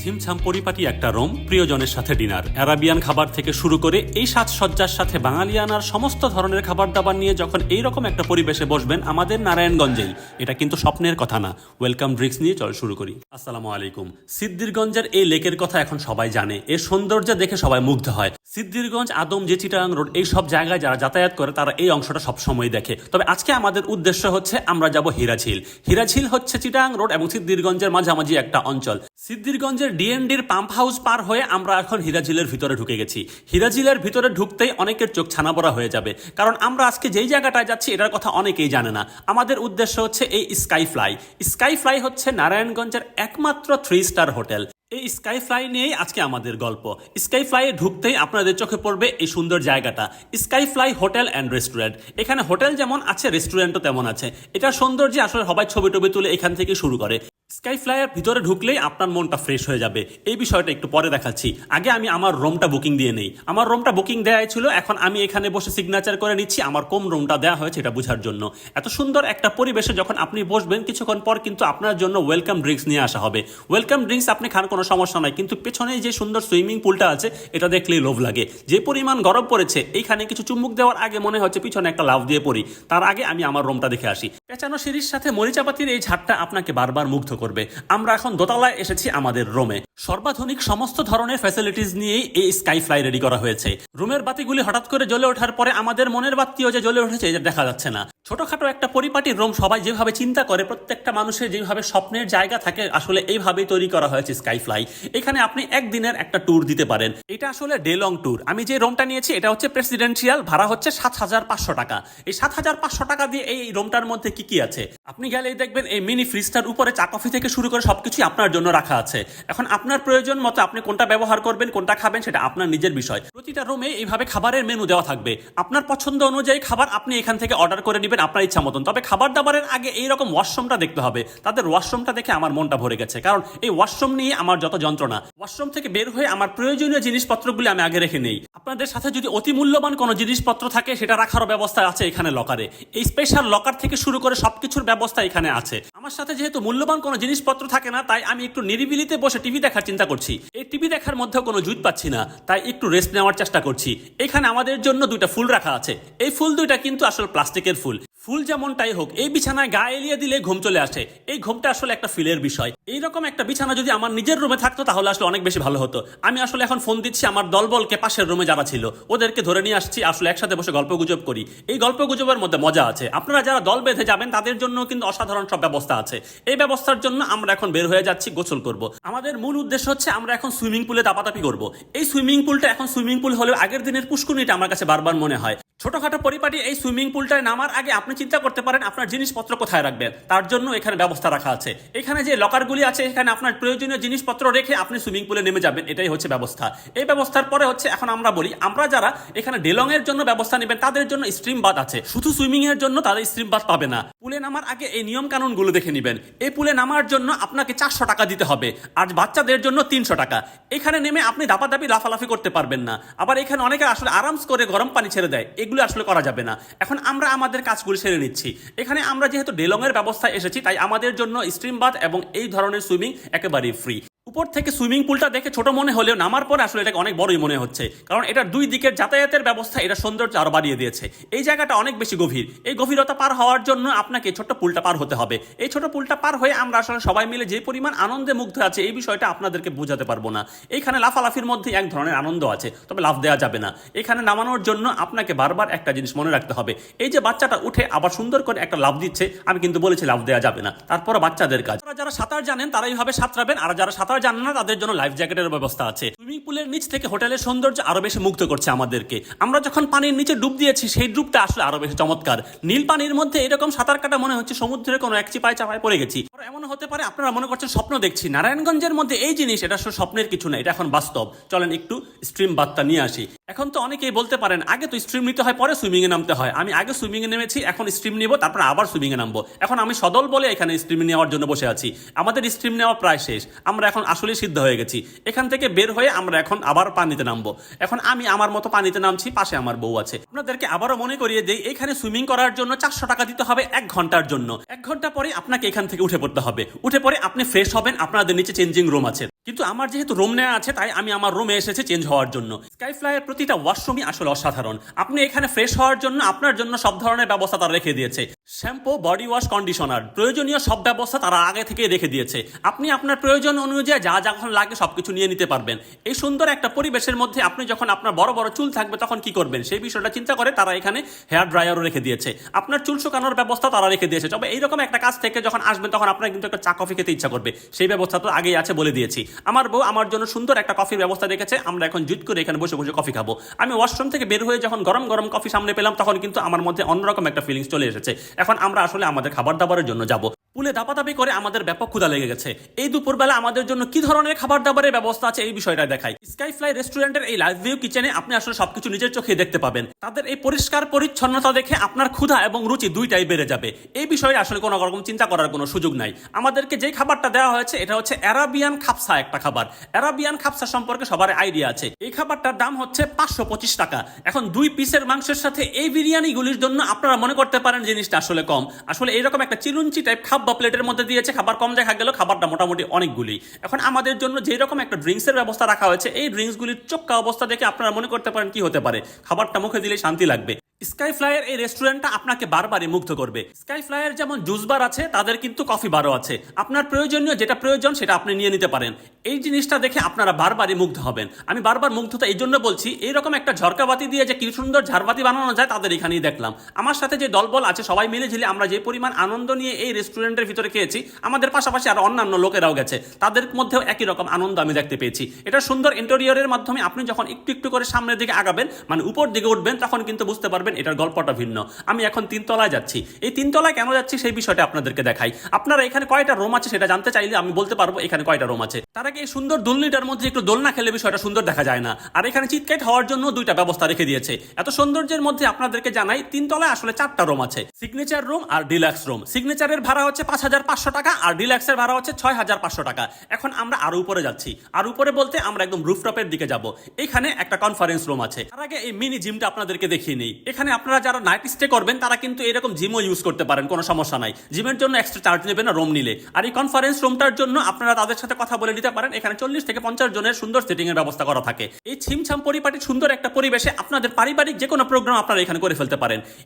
ঝিমছাম পরিপাটি একটা রুম, প্রিয়জনের সাথে ডিনার, অ্যারাবিয়ান খাবার থেকে শুরু করে এই সাজসজ্জার সাথে বাঙালিয়ানার সমস্ত ধরনের খাবার দাবার নিয়ে যখন এইরকম একটা পরিবেশে বসবেন আমাদের নারায়ণগঞ্জেই, এটা কিন্তু স্বপ্নের কথা না। ওয়েলকাম ড্রিঙ্কস নিয়ে চল শুরু করি। আসসালামু আলাইকুম। সিদ্দিরগঞ্জের এই লেকের কথা এখন সবাই জানে, এর সৌন্দর্য দেখে সবাই মুগ্ধ হয়। সিদ্দিরগঞ্জ, আদমজী, চিটাগাং রোড এই সব জায়গায় যারা যাতায়াত করে তারা এই অংশটা সবসময় দেখে। তবে আজকে আমাদের উদ্দেশ্য হচ্ছে আমরা যাব হীরাঝিল। হীরাঝিল হচ্ছে চিটাগাং রোড এবং সিদ্দিরগঞ্জের মাঝামাঝি একটা অঞ্চল। সিদ্দিরগঞ্জের ডিএনডির পাম্প হাউস পার হয়ে আমরা এখন হীরাঝিলের ভিতরে ঢুকে গেছি। হীরাঝিলের ভিতরে ঢুকতেই অনেকের চোখ ছানাবড়া হয়ে যাবে, কারণ আমরা আজকে যেই জায়গাটায় যাচ্ছি এটার কথা অনেকেই জানে না। আমাদের উদ্দেশ্য হচ্ছে এই স্কাই ফ্লাই। স্কাই ফ্লাই হচ্ছে নারায়ণগঞ্জের একমাত্র 3 স্টার হোটেল। এই স্কাই ফ্লাই নিয়েই আজকে আমাদের গল্প। স্কাই ফ্লাইয়ে ঢুকতেই আপনাদের চোখে পড়বে এই সুন্দর জায়গাটা, sky fly hotel and restaurant. এখানে হোটেল যেমন আছে, রেস্টুরেন্টও তেমন আছে। এটা সৌন্দর্যে আসলে সবাই ছবি টবি তুলে এখান থেকে শুরু করে। স্কাই ফ্লাইয়ের ভিতরে ঢুকলেই আপনার মনটা ফ্রেশ হয়ে যাবে। এই বিষয়টা একটু পরে দেখাচ্ছি, আগে আমি আমার রুমটা বুকিং দিয়ে নেই। আমার রুমটা বুকিং দেওয়াই ছিল, এখন আমি এখানে বসে সিগনেচার করে নিচ্ছি আমার কোন রুমটা দেওয়া হয়েছে এটা বোঝার জন্য। এত সুন্দর একটা পরিবেশে যখন আপনি বসবেন, কিছুক্ষণ পর কিন্তু আপনার জন্য ওয়েলকাম ড্রিঙ্কস নিয়ে আসা হবে। ওয়েলকাম ড্রিঙ্কস আপনি খান, কোনো সমস্যা নাই, কিন্তু পেছনে যে সুন্দর সুইমিং পুলটা আছে এটা দেখলেই লোভ লাগে। যে পরিমাণ গরম পড়েছে, এইখানে কিছু চুমুক দেওয়ার আগে মনে হচ্ছে পিছনে একটা লাফ দিয়ে পড়ি। তার আগে আমি আমার রুমটা দেখে আসি। পেঁচানো সিঁড়ির সাথে মরিচাপাতির এই ঝাড়টা আপনাকে বারবার মুগ্ধ করবে। আমরা এখন দোতলায় এসেছি আমাদের রুমে। সর্বাধুনিক সমস্ত ধরনের ফ্যাসিলিটিস নিয়েই এই স্কাই ফ্লাই রেডি করা হয়েছে। রুমের বাতিগুলি হঠাৎ করে জ্বলে ওঠার পরে আমাদের মনের বাতিও যে জ্বলে উঠেছে এটা দেখা যাচ্ছে না। ছোটখাটো একটা পরিপাটির রুম সবাই যেভাবে চিন্তা করে, প্রত্যেকটা মানুষের যেভাবে স্বপ্নের জায়গা থাকে, আসলে এইভাবেই তৈরি করা হয়েছে স্কাই ফ্লাই। এখানে আপনি একদিনের একটা ট্যুর দিতে পারেন। এটা আসলে ডে লং ট্যুর। আমি যে রুমটা নিয়েছি এটা হচ্ছে প্রেসিডেন্সিয়াল, ভাড়া হচ্ছে ৭৫০০ টাকা। এই ৭৫০০ টাকা দিয়ে এই রুমটার মধ্যে কি কি আছে আপনি গেলেই দেখবেন। এই মিনি ফ্রিজটার উপরে চা কফি থেকে শুরু করে সবকিছু আপনার জন্য রাখা আছে। এখন আপনার প্রয়োজন মতো আপনি কোনটা ব্যবহার করবেন, কোনটা খাবেন সেটা আপনার নিজের বিষয়। প্রতিটা রুমে এইভাবে খাবারের মেনু দেওয়া থাকবে। আপনার পছন্দ অনুযায়ী খাবার আপনি এখান থেকে অর্ডার করে নেবেন আপনার ইচ্ছা মতন। তবে খাবার দাবারের আগে এইরকম ওয়াশরুমটা দেখতে হবে। তাদের ওয়াশরুমটা দেখে আমার মনটা ভরে গেছে, কারণ এই ওয়াশরুম নিয়ে আমার যত যন্ত্রণা। ওয়াশরুম থেকে বের হয়ে আমার প্রয়োজনীয় জিনিসপত্রগুলি আমি আগে রেখে নেই। আপনাদের সাথে যদি অতি মূল্যবান কোনো জিনিসপত্র থাকে সেটা রাখারও ব্যবস্থা আছে এখানে লকারে। এই স্পেশাল লকার থেকে শুরু করে সবকিছুর ব্যবস্থা এখানে আছে। আমার সাথে যেহেতু মূল্যবান কোনো জিনিসপত্র থাকে না, তাই আমি একটু নিরিবিলিতে বসে টিভি দেখার চিন্তা করছি। এই টিভি দেখার মধ্যেও কোনো জুত পাচ্ছি না, তাই একটু রেস্ট নেওয়ার চেষ্টা করছি। এখানে আমাদের জন্য 2টা ফুল রাখা আছে। এই ফুল 2টা কিন্তু আসলে প্লাস্টিকের ফুল। ফুল যেমনটাই হোক, এই বিছানায় গা এলিয়ে দিলে ঘুম চলে আসে। এই ঘুমটা আসলে একটা ফিলের বিষয়। এইরকম একটা বিছানা যদি আমার নিজের রুমে থাকতো তাহলে আসলে অনেক বেশি ভালো হতো। আমি আসলে এখন ফোন দিচ্ছি আমার দলবলকে, পাশের রুমে যারা ছিল ওদেরকে ধরে নিয়ে আসছি, আসলে একসাথে বসে গল্প গুজব করি। এই গল্প গুজবের মধ্যে মজা আছে। আপনারা যারা দল বেঁধে যাবেন তাদের জন্য কিন্তু অসাধারণ সব ব্যবস্থা আছে। এই ব্যবস্থার জন্য আমরা এখন বের হয়ে যাচ্ছি, গোসল করব। আমাদের মূল উদ্দেশ্য হচ্ছে আমরা এখন সুইমিং পুলে দাপাদাপি করব। এই সুইমিং পুলটা এখন সুইমিং পুল হলেও আগের দিনের পুষ্কুনিটা আমার কাছে বারবার মনে হয়। ছোটখাটো পরিপাটি এই সুইমিং পুলটায় নামার আগে আপনি চিন্তা করতে পারেন আপনার জিনিসপত্র কোথায় রাখবেন। তার জন্য এখানে ব্যবস্থা রাখা আছে। এখানে যে লকারগুলি আছে, এখানে আপনার প্রয়োজনীয় জিনিসপত্র রেখে আপনি সুইমিং পুলে নেমে যাবেন, এটাই হচ্ছে ব্যবস্থা। এই ব্যবস্থার পরে হচ্ছে এখন আমরা বলি, আমরা যারা এখানে ডেলং এর জন্য ব্যবস্থা নেবেন তাদের জন্য স্ট্রিম বাথ আছে। শুধু সুইমিং এর জন্য তারা স্ট্রিম বাথ পাবে না। পুলে নামার আগে এই নিয়ম কানুন গুলো দেখে নেবেন। এই পুলে নামার জন্য আপনাকে 400 টাকা দিতে হবে, আর বাচ্চাদের জন্য 300 টাকা। এখানে নেমে আপনি দাপাদাপি লাফালাফি করতে পারবেন না। আবার এখানে অনেকে আসলে আরামস করে গরম পানি ছেড়ে দেয়, এগুলো আসলে করা যাবে না। এখন আমরা আমাদের কাজগুলো সেরে নিচ্ছি। এখানে আমরা যেহেতু ডেলং এর ব্যবস্থায় এসেছি, তাই আমাদের জন্য স্ট্রিম বাথ এবং এই ধরনের সুইমিং একেবারেই ফ্রি। উপর থেকে সুইমিং পুলটা দেখে ছোট মনে হলেও নামার পরে আসলে এটাকে অনেক বড়ই মনে হচ্ছে, কারণ এটার 2 দিকের যাতায়াতের ব্যবস্থা এটা সৌন্দর্য আরো বাড়িয়ে দিয়েছে। এই জায়গাটা অনেক বেশি গভীর। এই গভীরতা পার হওয়ার জন্য আপনাকে ছোট্ট পুলটা পার হতে হবে। এই ছোট পুলটা পার হয়ে আমরা আসলে সবাই মিলে যে পরিমাণ আনন্দে মুগ্ধ আছে, এই বিষয়টা আপনাদেরকে বোঝাতে পারবো না। এখানে লাফালাফির মধ্যে এক ধরনের আনন্দ আছে, তবে লাফ দেওয়া যাবে না। এখানে নামানোর জন্য আপনাকে বারবার একটা জিনিস মনে রাখতে হবে, এই যে বাচ্চাটা উঠে আবার সুন্দর করে একটা লাফ দিচ্ছে, আমি কিন্তু বলেছি লাফ দেওয়া যাবে না। তারপর বাচ্চাদের কাজ, যারা সাঁতার জানেন তারা এইভাবে সাঁতরাবেন, আর যারা সাঁতার জানেন না তাদের জন্য লাইফ জ্যাকেটের ব্যবস্থা আছে। সুইমিং পুলের নিচ থেকে হোটেলের সৌন্দর্য আরো বেশি মুগ্ধ করছে আমাদেরকে। আমরা যখন পানির নিচে ডুব দিয়েছি, সেই ডুবটা আসলে আরো বেশি চমৎকার। নীল পানির মধ্যে এরকম সাঁতার কাটা মনে হচ্ছে সমুদ্রের কোনো এক চিপায় চাপায় পড়ে গেছি। এমন হতে পারে আপনারা মনে করছেন স্বপ্ন দেখছি। নারায়ণগঞ্জের মধ্যে এই জিনিস, এটা আসলে স্বপ্নের কিছু না, এটা এখন বাস্তব। চলেন একটু স্ট্রিম বাথটা নিয়ে আসি। এখন তো অনেকেই বলতে পারেন আগে তো স্ট্রিম নিতে হয় পরে সুইমিং এ নামতে হয়। আমি আগে সুইমিং এ নেমেছি, এখন স্ট্রিম নিব, তারপর আবার সুইমিং এ নামবো। এখন আমি সদল বলে এখানে স্ট্রিম নেওয়ার জন্য বসে আছি। আমাদের স্ট্রিম নেওয়া প্রায় শেষ, আমরা এখন আসলে সিদ্ধ হয়ে গেছি। এখান থেকে বের হয়ে আমরা এখন আবার পানিতে নামবো। এখন আমি আমার মতো পানিতে নামছি, পাশে আমার বউ আছে। আপনাদেরকে আবারও মনে করিয়ে দেই, এখানে সুইমিং করার জন্য 400 টাকা দিতে হবে 1 ঘন্টার জন্য। 1 ঘন্টা পরে আপনাকে এখান থেকে উঠে পড়তে হবে। উঠে পরে আপনি ফ্রেশ হবেন, আপনাদের নিচে চেঞ্জিং রুম আছে। কিন্তু আমার যেহেতু রুম নেওয়া আছে তাই আমি আমার রুমে এসেছি চেঞ্জ হওয়ার জন্য। স্কাইফ্লাইয়ের প্রতিটা ওয়াশরুমই আসলে অসাধারণ। আপনি এখানে ফ্রেশ হওয়ার জন্য আপনার জন্য সব ধরনের ব্যবস্থা তারা রেখে দিয়েছে। শ্যাম্পু, বডি ওয়াশ, কন্ডিশনার, প্রয়োজনীয় সব ব্যবস্থা তারা আগে থেকেই রেখে দিয়েছে। আপনি আপনার প্রয়োজন অনুযায়ী যা যখন লাগে সবকিছু নিয়ে নিতে পারবেন। এই সুন্দর একটা পরিবেশের মধ্যে আপনি যখন আপনার বড় বড় চুল থাকবে তখন কি করবেন সেই বিষয়টা চিন্তা করে তারা এখানে হেয়ার ড্রায়ারও রেখে দিয়েছে। আপনার চুল শুকানোর ব্যবস্থা তারা রেখে দিয়েছে। তবে এইরকম একটা কাজ থেকে যখন আসবেন তখন আপনার কিন্তু একটা চা কফি খেতে ইচ্ছা করবে, সেই ব্যবস্থা তো আগেই আছে বলে দিয়েছি। আমার বউ আমার জন্য সুন্দর একটা কফির ব্যবস্থা রেখেছে। আমরা এখন জুট করে এখানে বসে বসে কফি খাবো। আমি ওয়াশরুম থেকে বের হয়ে যখন গরম গরম কফি সামনে পেলাম তখন কিন্তু আমার মধ্যে অন্যরকম একটা ফিলিংস চলে এসেছে। এখন আমরা আসলে আমাদের খাবার দাবারের জন্য যাব। পুলে দাপাদাপি করে আমাদের ব্যাপক ক্ষুধা লেগে গেছে। এই দুপুরবেলা আমাদের জন্য কি ধরনের খাবার দাবারের ব্যবস্থা আছে এই বিষয়টা দেখাই। স্কাইফ্লাই রেস্টুরেন্টের এই লাইভ ভিউ কিচেনে আপনি আসলে সবকিছু নিজের চোখে দেখতে পাবেন। তাদের এই পরিষ্কার পরিচ্ছন্নতা দেখে আপনার ক্ষুধা এবং রুচি দুইটাই বেড়ে যাবে। এই বিষয়ে আসলে কোনো রকম চিন্তা করার কোনো সুযোগ নাই। আমাদেরকে যে খাবারটা দেওয়া হয়েছে এটা হচ্ছে অ্যারাবিয়ান খাপসা একটা খাবার। অ্যারাবিয়ান খাপসা সম্পর্কে সবার আইডিয়া আছে। এই খাবারটার দাম হচ্ছে 525 টাকা। এখন 2 পিসের মাংসের সাথে এই বিরিয়ানিগুলির জন্য আপনারা মনে করতে পারেন জিনিসটা আসলে কম। আসলে এইরকম একটা চিরুঞ্চি টাইপ খাবার প্লেটের মধ্যে দিয়েছে, খাবার কম দেখা গেল, খাবারটা মোটামুটি অনেকগুলি। এখন আমাদের জন্য যে রকম একটা ড্রিঙ্কসের ব্যবস্থা রাখা হয়েছে এই ড্রিঙ্কসগুলির চোক্কা অবস্থা দেখে আপনারা মনে করতে পারেন কি হতে পারে, খাবারটা মুখে দিলে শান্তি লাগবে। স্কাইফ্লাইয়ের এই রেস্টুরেন্টটা আপনাকে বারবারই মুগ্ধ করবে। স্কাইফ্লাইয়ের যেমন জুস বার আছে তাদের কিন্তু কফি বারও আছে। আপনার প্রয়োজনীয় যেটা প্রয়োজন সেটা আপনি নিয়ে নিতে পারেন। এই জিনিসটা দেখে আপনারা বারবারই মুগ্ধ হবেন। আমি বারবার মুগ্ধতা এই জন্য বলছি, এইরকম একটা ঝরকাবাতি দিয়ে যে কি সুন্দর ঝাড়বাতি বানানো যায় তাদের এখানেই দেখলাম। আমার সাথে যে দলবল আছে সবাই মিলে ঝিলে আমরা যে পরিমাণ আনন্দ নিয়ে এই রেস্টুরেন্টের ভিতরে খেয়েছি, আমাদের পাশাপাশি আরো অন্যান্য লোকেরাও গেছে, তাদের মধ্যেও একই রকম আনন্দ আমি দেখতে পেয়েছি। এটা সুন্দর ইন্টেরিয়রের মাধ্যমে আপনি যখন একটু একটু করে সামনের দিকে আগাবেন, মানে উপর দিকে উঠবেন, তখন কিন্তু বুঝতে পারবেন এটার গল্পটা ভিন্ন। আমি এখন 3 তলায় যাচ্ছি। এই 3 তলায় কেন যাচ্ছি সেই বিষয়টা আপনাদেরকে দেখাই। আপনারা এখানে কয়টা রুম আছে সেটা জানতে চাইলে আমি বলতে পারবো এখানে কয়টা রুম আছে। তার আগে এই সুন্দর দুলনিটার মধ্যে একটু দোলনা খেলে বিষয়টা সুন্দর দেখা যায় না। আর এখানে চিৎকাইট হওয়ার জন্য 2টা ব্যবস্থা রেখে দিয়েছে। এত সৌন্দর্যের মধ্যে আপনাদেরকে জানাই 3 তলায় আসলে 4টা রুম আছে, সিগনেচার রুম আর ডিলাক্স রুম। সিগনেচারের ভাড়া হচ্ছে 5500 টাকা আর ডিলাক্সের ভাড়া হচ্ছে 6500 টাকা। এখন আমরা আরো উপরে যাচ্ছি। আর উপরে বলতে আমরা একদম রুফটপের দিকে যাব। এখানে একটা কনফারেন্স রুম আছে। তার আগে এই মিনি জিমটা আপনাদেরকে দেখিয়ে নেই। এখানে আপনারা যারা নাইট স্টে করবেন তারা কিন্তু এরকম জিমও ইউজ করতে পারেন, কোনো সমস্যা নাই। জিমের জন্য এক্সট্রা চার্জ নেবেন না রুম নিলে। আর এই কনফারেন্স রুমটার জন্য আপনারা তাদের সাথে কথা বলে নিতে পারেন। এখানে 40 থেকে 50 জনের সুন্দর সেটিং এর ব্যবস্থা করা থাকে। এই ছিমছাম পরিপাটি সুন্দর একটা পরিবেশে আপনাদের পারিবারিক যে কোনো প্রোগ্রাম আপনারা এখানে করে ফেলতে পারেন।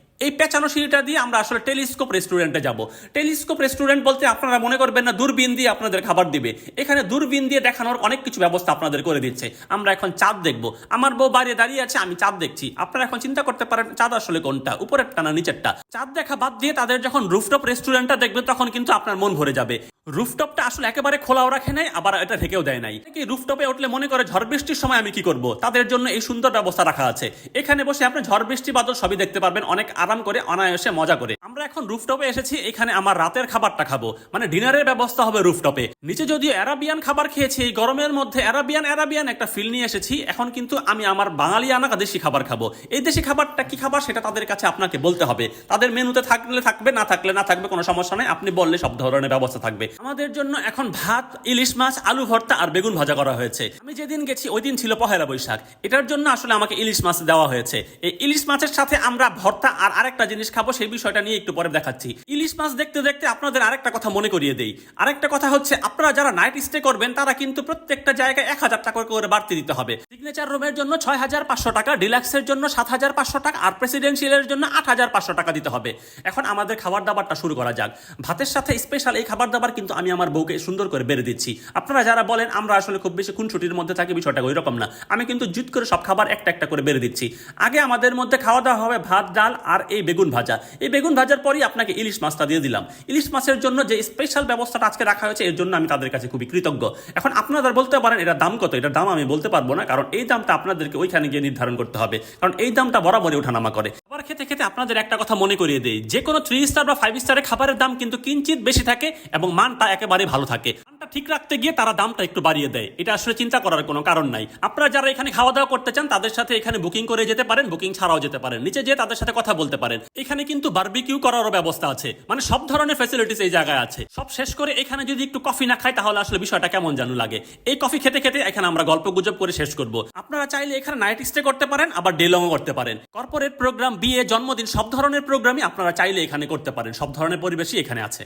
এই পেঁচানো সিঁড়িটা দিয়ে আমরা আসলে টেলিস্কোপ রেস্টুরেন্টে যাব। টেলিস্কোপ রেস্টুরেন্ট বলতে আপনারা মনে করবেন না দূরবীন দিয়ে আপনাদের খাবার দিবে। এখানে দূরবীন দিয়ে দেখানোর অনেক কিছু ব্যবস্থা আপনাদের করে দিচ্ছে। আমরা এখন চাঁদ দেখব। আমার বউ বাইরে দাঁড়িয়ে আছে, আমি চাঁদ দেখছি। আপনারা এখন চিন্তা করতে পারেন চাঁদ আসলে কোনটা, উপরেরটা না নিচেরটা। চাঁদ দেখা বাদ দিয়ে তাদের যখন রুফটপ রেস্টুরেন্টটা দেখবেন তখন কিন্তু আপনার মন ভরে যাবে। রুফটপটা আসলে একেবারে খোলাও রাখে নাই, আবার এটা ঢেকেও দেয় নাই। রুফটপে উঠলে মনে করে ঝড় বৃষ্টির সময় আমি কি করব, তাদের জন্য এই সুন্দর ব্যবস্থা রাখা আছে। এখানে বসে আপনি ঝড় বৃষ্টি বাদল সবই দেখতে পারবেন অনেক আরাম করে, অনায়াসে মজা করে। আমরা এখন রুফটপে এসেছি। এখানে আমার রাতের খাবারটা খাবো, মানে ডিনারের ব্যবস্থা হবে রুফটপে। নিচে যদিও অ্যারাবিয়ান খাবার খেয়েছি, এই গরমের মধ্যে অ্যারাবিয়ান একটা ফিল নিয়ে এসেছি। এখন কিন্তু আমি আমার বাঙালিয়ানা দেশি খাবার খাবো। এই দেশি খাবারটা কি খাবার সেটা তাদের কাছে আপনাকে বলতে হবে। তাদের মেনুতে থাকলে থাকবে, না থাকলে না থাকবে, কোনো সমস্যা নেই। আপনি বললে সব ধরনের ব্যবস্থা থাকবে। আমাদের জন্য এখন ভাত, ইলিশ মাছ, আলু ভর্তা আর বেগুন ভাজা করা হয়েছে। আমি যেদিন গেছি ওই দিন ছিল পহেলা বৈশাখ। এটার জন্য আসলে আমাকে ইলিশ মাছ দেওয়া হয়েছে। এই ইলিশ মাছের সাথে আমরা ভর্তা আর আরেকটা জিনিস খাবো, সেই বিষয়টা নিয়ে একটু পরে দেখাচ্ছি। ইলিশ মাছ দেখতে দেখতে আপনাদের আরেকটা কথা মনে করিয়ে দেই। আরেকটা কথা হচ্ছে, আপনারা যারা নাইট স্টে করবেন তারা কিন্তু প্রত্যেকটা জায়গায় 1000 টাকা করে বাড়তি দিতে হবে। সিগনেচার রুমের জন্য 6500 টাকা, ডিলাক্সের জন্য 7500 টাকা আর প্রেসিডেন্সিয়ালের জন্য 8500 টাকা দিতে হবে। এখন আমাদের খাবার দাবারটা শুরু করা যাক। ভাতের সাথে স্পেশাল এই খাবার দাবার কিন্তু আমি আমার বউকে সুন্দর করে বেড়ে দিচ্ছি। আপনারা যারা বলেন আমরা আসলে খুব বেশি খুনসুটির মধ্যে থাকি, বিষয়টা ওই রকম না। আমি কিন্তু জুত করে সব খাবার একটা একটা করে বেড়ে দিচ্ছি। আগে আমাদের মধ্যে খাওয়া দাওয়া হবে ভাত, ডাল আর এই বেগুন ভাজা। এই বেগুন ভাজার পরই আপনাকে ইলিশ মাছটা দিয়ে দিলাম। ইলিশ মাছের জন্য যে স্পেশাল ব্যবস্থাটা আজকে রাখা হয়েছে এর জন্য আমি তাদের কাছে খুবই কৃতজ্ঞ। এখন আপনারা বলতে পারেন এটার দাম কত, এটার দাম আমি বলতে পারবো না, কারণ এই দামটা আপনাদেরকে ওইখানে গিয়ে নির্ধারণ করতে হবে, কারণ এই দামটা বরাবরই ওঠানামা করে। খাবার খেতে খেতে আপনাদের একটা কথা মনে করিয়ে দেই, যে কোনো 3 স্টার বা 5 স্টারের খাবারের দাম কিন্তু কিঞ্চিত বেশি থাকে এবং মানটা একেবারে ভালো থাকে। মানটা ঠিক রাখতে গিয়ে তারা দামটা একটু বাড়িয়ে দেয়। এটা আসলে চিন্তা করার কোনো কারণ নাই। আপনারা যারা এখানে খাওয়া দাওয়া করতে চান তাদের সাথে এখানে বুকিং করে যেতে পারেন, বুকিং ছাড়াও যেতে পারেন, নিচে যেয়ে তাদের সাথে কথা বলতে পারেন। এখানে কিন্তু বারবিকিউ করারও ব্যবস্থা আছে, মানে সব ধরনের ফ্যাসিলিটিস এই জায়গায় আছে। সব শেষ করে এখানে যদি একটু কফি না খাই তাহলে আসলে বিষয়টা কেমন জানু লাগে। এই কফি খেতে খেতে এখানে আমরা গল্প গুজব করে শেষ করব। আপনারা চাইলে এখানে নাইট স্টে করতে পারেন, আবার ডে লংও করতে পারেন। কর্পোরেট প্রোগ্রাম, বিয়ে, জন্মদিন সব ধরনের প্রোগ্রামই আপনারা চাইলে এখানে করতে পারেন। সব ধরনের পরিবেশই এখানে আছে।